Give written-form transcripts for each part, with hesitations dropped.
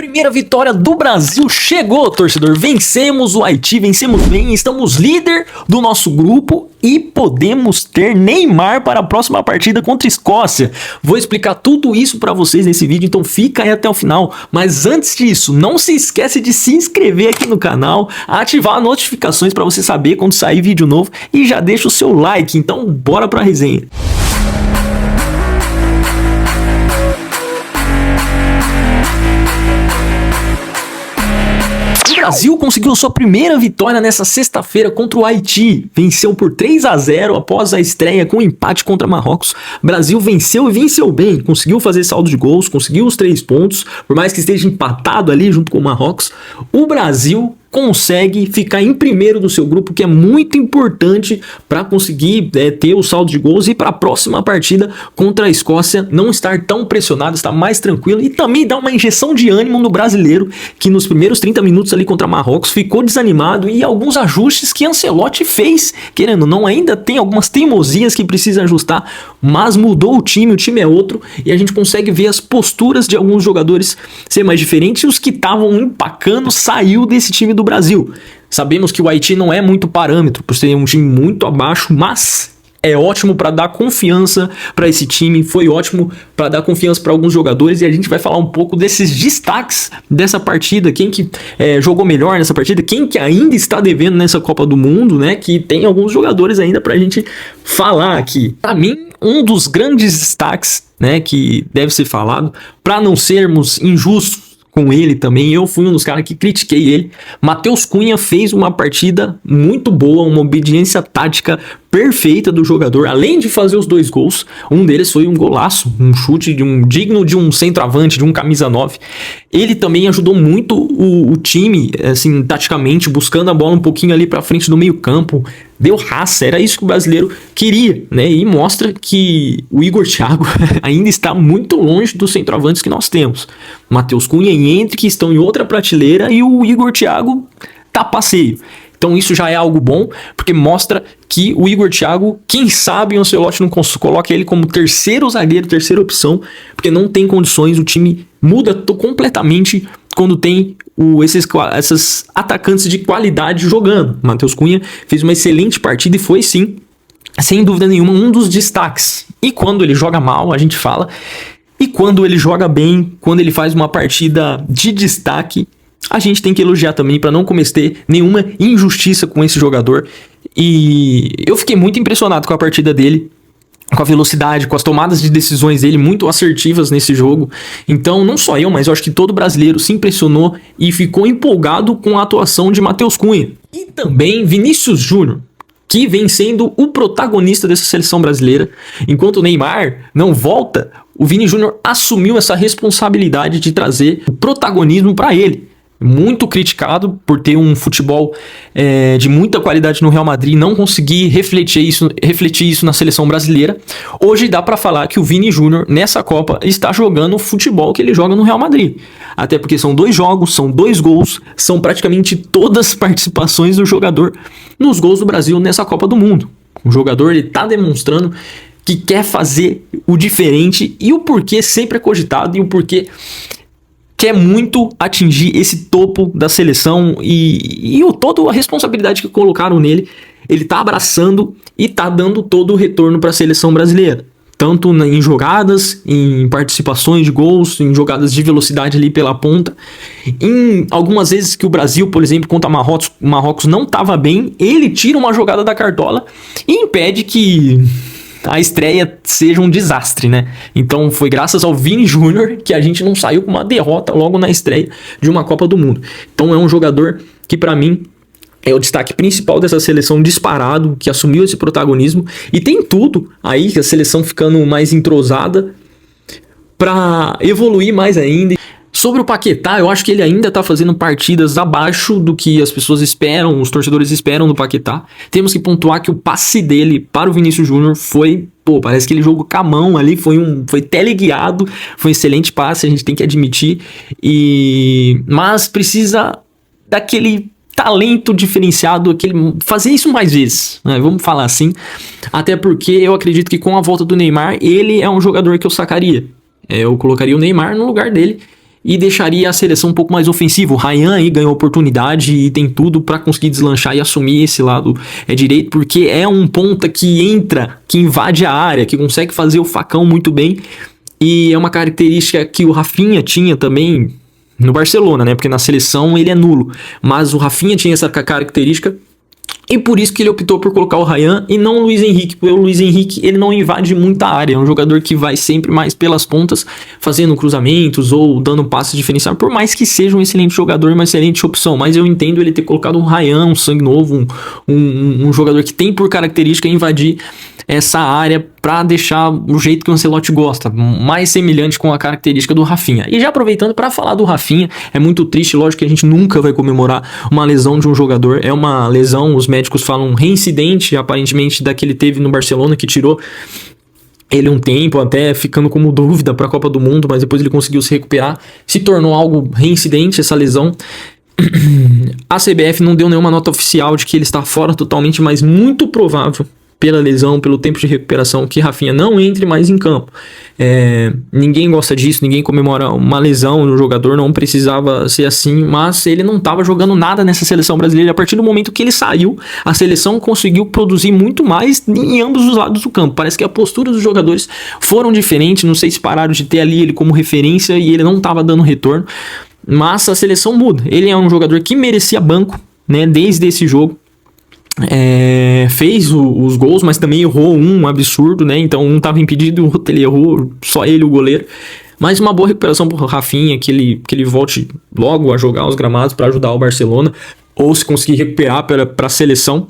Primeira vitória do Brasil chegou, torcedor. Vencemos o Haiti, vencemos bem, estamos líder do nosso grupo e podemos ter Neymar para a próxima partida contra a Escócia. Vou explicar tudo isso para vocês nesse vídeo, então fica aí até o final. Mas antes disso, não se esquece de se inscrever aqui no canal, ativar as notificações para você saber quando sair vídeo novo e já deixa o seu like. Então bora para a resenha. O Brasil conseguiu sua primeira vitória nessa sexta-feira contra o Haiti. Venceu por 3-0 após a estreia com empate contra Marrocos. Brasil venceu e venceu bem. Conseguiu fazer saldo de gols, conseguiu os 3 pontos. Por mais que esteja empatado ali junto com o Marrocos, o Brasil consegue ficar em primeiro do seu grupo, que é muito importante para conseguir ter o saldo de gols e para a próxima partida contra a Escócia não estar tão pressionado, estar mais tranquilo e também dar uma injeção de ânimo no brasileiro, que nos primeiros 30 minutos ali contra Marrocos ficou desanimado, e alguns ajustes que Ancelotti fez, querendo ou não, ainda tem algumas teimosias que precisa ajustar, mas mudou o time é outro e a gente consegue ver as posturas de alguns jogadores ser mais diferentes, e os que estavam empacando saiu desse time do Brasil. Sabemos que o Haiti não é muito parâmetro por ser um time muito abaixo, mas é ótimo para dar confiança para esse time, foi ótimo para dar confiança para alguns jogadores, e a gente vai falar um pouco desses destaques dessa partida, quem que jogou melhor nessa partida, quem que ainda está devendo nessa Copa do Mundo, né, que tem alguns jogadores ainda para a gente falar aqui. Para mim, um dos grandes destaques, né, que deve ser falado, para não sermos injustos com ele também, eu fui um dos caras que critiquei ele. Matheus Cunha fez uma partida muito boa, uma obediência tática perfeita do jogador, além de fazer os 2 gols, um deles foi um golaço, um chute digno de um centroavante, de um camisa 9. Ele também ajudou muito o time, assim, taticamente, buscando a bola um pouquinho ali pra frente do meio campo, deu raça, era isso que o brasileiro queria, né? E mostra que o Igor Thiago ainda está muito longe dos centroavantes que nós temos. Matheus Cunha e Endrick estão em outra prateleira e o Igor Thiago tá passeio. Então isso já é algo bom, porque mostra que o Igor Thiago, quem sabe o Ancelotti não coloca ele como terceiro zagueiro, terceira opção, porque não tem condições, o time muda completamente quando tem esses atacantes de qualidade jogando. Matheus Cunha fez uma excelente partida e foi sim, sem dúvida nenhuma, um dos destaques. E quando ele joga mal, a gente fala, e quando ele joga bem, quando ele faz uma partida de destaque, a gente tem que elogiar também para não cometer nenhuma injustiça com esse jogador. E eu fiquei muito impressionado com a partida dele, com a velocidade, com as tomadas de decisões dele muito assertivas nesse jogo. Então não só eu, mas eu acho que todo brasileiro se impressionou e ficou empolgado com a atuação de Matheus Cunha. E também Vinícius Júnior, que vem sendo o protagonista dessa seleção brasileira. Enquanto o Neymar não volta, o Vini Júnior assumiu essa responsabilidade de trazer o protagonismo para ele. Muito criticado por ter um futebol de muita qualidade no Real Madrid, não conseguir refletir isso na seleção brasileira. Hoje dá para falar que o Vini Júnior nessa Copa está jogando o futebol que ele joga no Real Madrid, até porque são 2 jogos, são 2 gols, são praticamente todas as participações do jogador nos gols do Brasil nessa Copa do Mundo. O jogador está demonstrando que quer fazer o diferente, e o porquê sempre é cogitado, e o porquê quer muito atingir esse topo da seleção, e toda a responsabilidade que colocaram nele, ele tá abraçando e tá dando todo o retorno para a seleção brasileira. Tanto em jogadas, em participações de gols, em jogadas de velocidade ali pela ponta. Em algumas vezes que o Brasil, por exemplo, contra Marrocos não estava bem, ele tira uma jogada da cartola e impede que a estreia seja um desastre, né? Então foi graças ao Vini Júnior que a gente não saiu com uma derrota logo na estreia de uma Copa do Mundo. Então é um jogador que para mim é o destaque principal dessa seleção, disparado, que assumiu esse protagonismo, e tem tudo aí, que a seleção ficando mais entrosada para evoluir mais ainda. Sobre o Paquetá, eu acho que ele ainda tá fazendo partidas abaixo do que as pessoas esperam, os torcedores esperam do Paquetá. Temos que pontuar que o passe dele para o Vinícius Júnior foi, parece que ele jogou com a mão ali, foi teleguiado, foi um excelente passe, a gente tem que admitir. Mas precisa daquele talento diferenciado, fazer isso mais vezes, né? Vamos falar assim. Até porque eu acredito que com a volta do Neymar, ele é um jogador que eu sacaria. Eu colocaria o Neymar no lugar dele e deixaria a seleção um pouco mais ofensiva. O Ryan aí ganhou oportunidade e tem tudo para conseguir deslanchar e assumir esse lado direito, porque é um ponta que entra, que invade a área, que consegue fazer o facão muito bem, e é uma característica que o Rafinha tinha também no Barcelona, né? Porque na seleção ele é nulo, mas o Rafinha tinha essa característica. E por isso que ele optou por colocar o Ryan e não o Luiz Henrique, porque o Luiz Henrique ele não invade muita área, é um jogador que vai sempre mais pelas pontas, fazendo cruzamentos ou dando passes diferenciados, por mais que seja um excelente jogador, uma excelente opção, mas eu entendo ele ter colocado o Ryan, um sangue novo, um jogador que tem por característica invadir essa área para deixar o jeito que o Ancelotti gosta, mais semelhante com a característica do Rafinha. E já aproveitando para falar do Rafinha, é muito triste, lógico que a gente nunca vai comemorar uma lesão de um jogador, é uma lesão, os médicos falam reincidente, aparentemente da que ele teve no Barcelona, que tirou ele um tempo, até ficando como dúvida para a Copa do Mundo, mas depois ele conseguiu se recuperar, se tornou algo reincidente essa lesão. A CBF não deu nenhuma nota oficial de que ele está fora totalmente, mas muito provável, pela lesão, pelo tempo de recuperação, que Rafinha não entre mais em campo. Ninguém gosta disso, ninguém comemora uma lesão no jogador, não precisava ser assim, mas ele não estava jogando nada nessa seleção brasileira. A partir do momento que ele saiu, a seleção conseguiu produzir muito mais em ambos os lados do campo. Parece que a postura dos jogadores foram diferentes, não sei se pararam de ter ali ele como referência e ele não estava dando retorno, mas a seleção muda. Ele é um jogador que merecia banco, né, desde esse jogo. Fez os gols, mas também errou um absurdo, né? Então um estava impedido, o outro ele errou, só ele o goleiro. Mas uma boa recuperação pro Rafinha, que ele volte logo a jogar os gramados para ajudar o Barcelona, ou se conseguir recuperar para a seleção.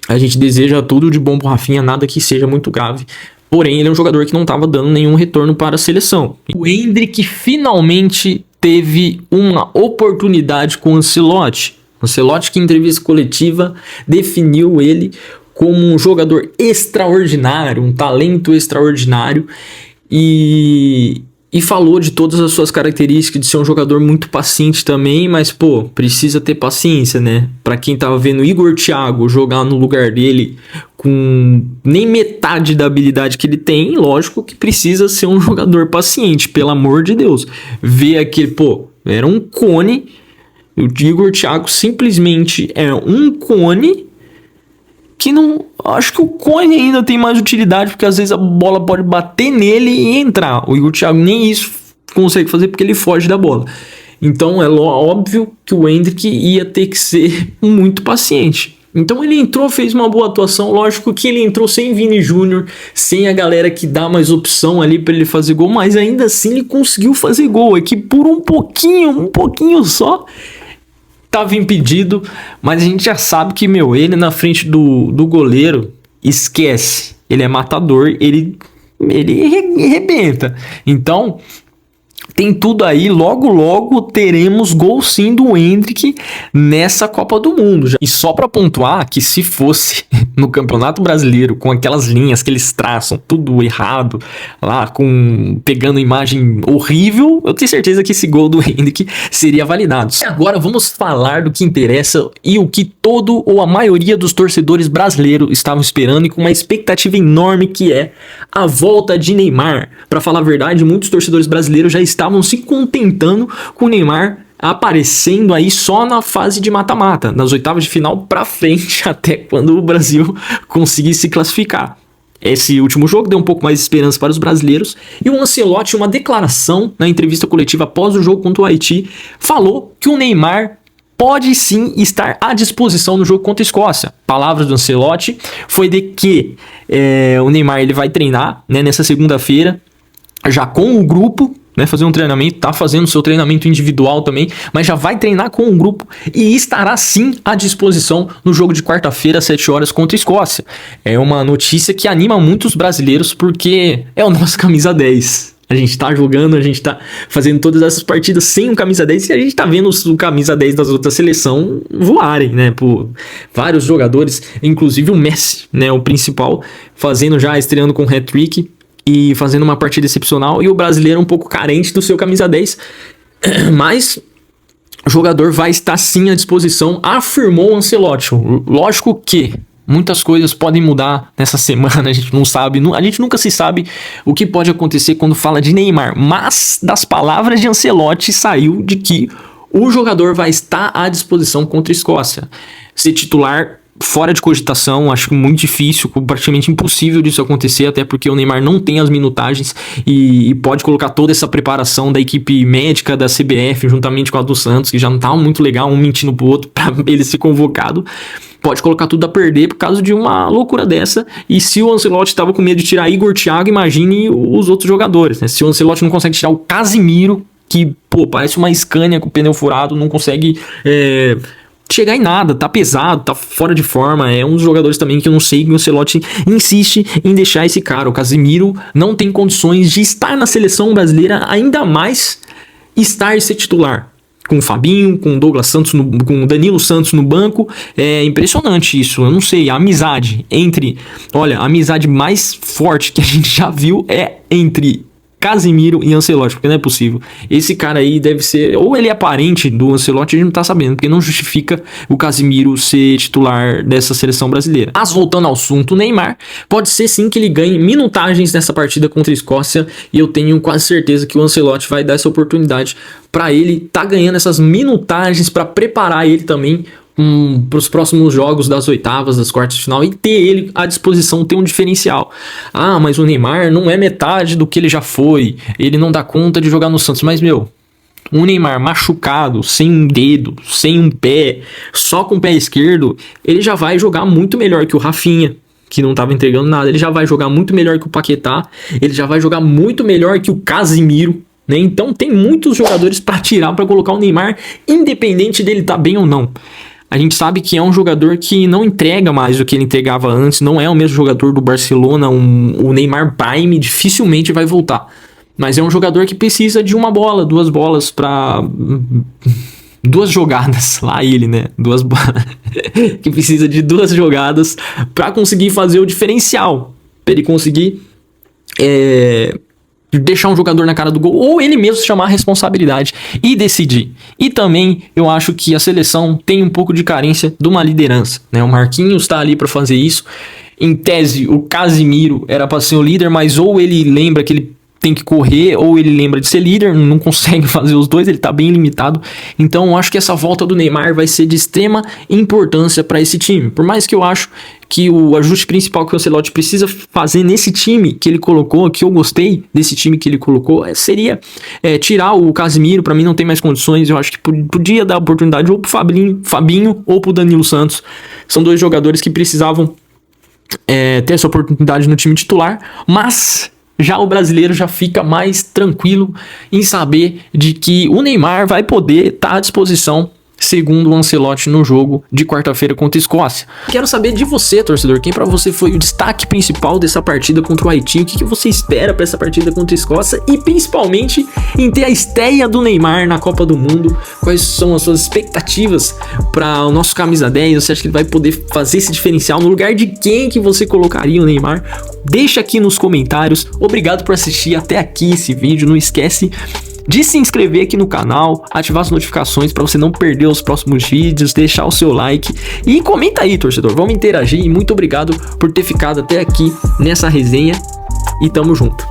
A gente deseja tudo de bom pro Rafinha, nada que seja muito grave. Porém, ele é um jogador que não estava dando nenhum retorno para a seleção. O Endrick finalmente teve uma oportunidade com o Ancelotti. Ancelotti, que em entrevista coletiva definiu ele como um jogador extraordinário, um talento extraordinário, e falou de todas as suas características, de ser um jogador muito paciente também, mas precisa ter paciência, né? Para quem tava vendo Igor Thiago jogar no lugar dele com nem metade da habilidade que ele tem, lógico que precisa ser um jogador paciente, pelo amor de Deus. Ver aquele, era um cone. O Igor Thiago simplesmente é um cone que não... Acho que o cone ainda tem mais utilidade, porque às vezes a bola pode bater nele e entrar. O Igor Thiago nem isso consegue fazer porque ele foge da bola. Então é óbvio que o Endrick ia ter que ser muito paciente. Então ele entrou, fez uma boa atuação. Lógico que ele entrou sem Vini Júnior, sem a galera que dá mais opção ali para ele fazer gol, mas ainda assim ele conseguiu fazer gol. É que por um pouquinho só... Tava impedido, mas a gente já sabe que, ele na frente do goleiro, esquece. Ele é matador, ele arrebenta. Então, tem tudo aí, logo teremos gol sim do Endrick nessa Copa do Mundo. E só para pontuar que se fosse no Campeonato Brasileiro, com aquelas linhas que eles traçam, tudo errado, lá pegando imagem horrível, eu tenho certeza que esse gol do Endrick seria validado. E agora vamos falar do que interessa e o que todo ou a maioria dos torcedores brasileiros estavam esperando e com uma expectativa enorme, que é a volta de Neymar. Para falar a verdade, muitos torcedores brasileiros já estavam se contentando com o Neymar aparecendo aí só na fase de mata-mata, nas oitavas de final pra frente, até quando o Brasil conseguir se classificar. Esse último jogo deu um pouco mais de esperança para os brasileiros, e o Ancelotti, uma declaração na entrevista coletiva após o jogo contra o Haiti, falou que o Neymar pode sim estar à disposição no jogo contra a Escócia. Palavras do Ancelotti foi de que o Neymar ele vai treinar, né, nessa segunda-feira, já com o grupo, né, fazer um treinamento, tá fazendo seu treinamento individual também, mas já vai treinar com um grupo e estará sim à disposição no jogo de quarta-feira às 7 horas contra a Escócia. É uma notícia que anima muitos brasileiros, porque é o nosso camisa 10. A gente tá jogando, a gente tá fazendo todas essas partidas sem um camisa 10 e a gente tá vendo o camisa 10 das outras seleções voarem, né, por vários jogadores, inclusive o Messi, né, o principal, estreando com hat-trick e fazendo uma partida excepcional, e o brasileiro um pouco carente do seu camisa 10, mas o jogador vai estar sim à disposição, afirmou o Ancelotti. Lógico que Muitas coisas podem mudar nessa semana, a gente não sabe, a gente nunca se sabe o que pode acontecer quando fala de Neymar. Mas das palavras de Ancelotti saiu de que o jogador vai estar à disposição contra a Escócia. Ser titular fora de cogitação, acho muito difícil, praticamente impossível disso acontecer, até porque o Neymar não tem as minutagens e pode colocar toda essa preparação da equipe médica da CBF juntamente com a do Santos, que já não tá muito legal, um mentindo pro outro pra ele ser convocado, pode colocar tudo a perder por causa de uma loucura dessa. E se o Ancelotti tava com medo de tirar Igor, Thiago, imagine os outros jogadores, né? Se o Ancelotti não consegue tirar o Casimiro, que parece uma Scania com pneu furado, não consegue chegar em nada, tá pesado, tá fora de forma, é um dos jogadores também que eu não sei que o Ancelotti insiste em deixar esse cara. O Casimiro não tem condições de estar na seleção brasileira, ainda mais estar e ser titular. Com o Fabinho, com o Douglas Santos, com o Danilo Santos no banco, é impressionante isso. Eu não sei, a amizade a amizade mais forte que a gente já viu é entre Casimiro e Ancelotti, porque não é possível. Esse cara aí deve ser, ou ele é parente do Ancelotti, a gente não tá sabendo, porque não justifica o Casimiro ser titular dessa seleção brasileira. Mas voltando ao assunto, o Neymar, pode ser sim que ele ganhe minutagens nessa partida contra a Escócia, e eu tenho quase certeza que o Ancelotti vai dar essa oportunidade para ele tá ganhando essas minutagens para preparar ele também para os próximos jogos das oitavas, das quartas de final, e ter ele à disposição, ter um diferencial. Ah, mas o Neymar não é metade do que ele já foi, ele não dá conta de jogar no Santos. Mas um Neymar machucado, sem um dedo, sem um pé, só com o pé esquerdo, ele já vai jogar muito melhor que o Rafinha, que não estava entregando nada. Ele já vai jogar muito melhor que o Paquetá, ele já vai jogar muito melhor que o Casimiro, né? Então tem muitos jogadores para tirar, para colocar o Neymar, independente dele estar bem ou não. A gente sabe que é um jogador que não entrega mais do que ele entregava antes, não é o mesmo jogador do Barcelona, o Neymar Prime dificilmente vai voltar. Mas é um jogador que precisa de uma bola, duas bolas para... duas jogadas, lá ele, né? Que precisa de duas jogadas para conseguir fazer o diferencial, para ele conseguir deixar um jogador na cara do gol, ou ele mesmo chamar a responsabilidade e decidir. E também eu acho que a seleção tem um pouco de carência de uma liderança, né? O Marquinhos está ali para fazer isso. Em tese, o Casimiro era para ser o líder, mas ou ele lembra que ele tem que correr, ou ele lembra de ser líder, não consegue fazer os dois, ele tá bem limitado. Então eu acho que essa volta do Neymar vai ser de extrema importância para esse time. Por mais que eu acho que o ajuste principal que o Ancelotti precisa fazer nesse time que ele colocou, que eu gostei desse time que ele colocou, seria tirar o Casimiro. Para mim não tem mais condições. Eu acho que podia dar oportunidade ou pro Fabinho ou pro Danilo Santos. São dois jogadores que precisavam ter essa oportunidade no time titular, mas já o brasileiro já fica mais tranquilo em saber de que o Neymar vai poder estar à disposição, segundo o Ancelotti, no jogo de quarta-feira contra a Escócia. Quero saber de você, torcedor, quem para você foi o destaque principal dessa partida contra o Haiti, o que você espera para essa partida contra a Escócia e principalmente em ter a estreia do Neymar na Copa do Mundo. Quais são as suas expectativas para o nosso camisa 10? Você acha que ele vai poder fazer esse diferencial? No lugar de quem que você colocaria o Neymar? Deixa aqui nos comentários. Obrigado por assistir até aqui esse vídeo. Não esquece de se inscrever aqui no canal, ativar as notificações para você não perder os próximos vídeos, deixar o seu like e comenta aí, torcedor, vamos interagir. E muito obrigado por ter ficado até aqui nessa resenha e tamo junto.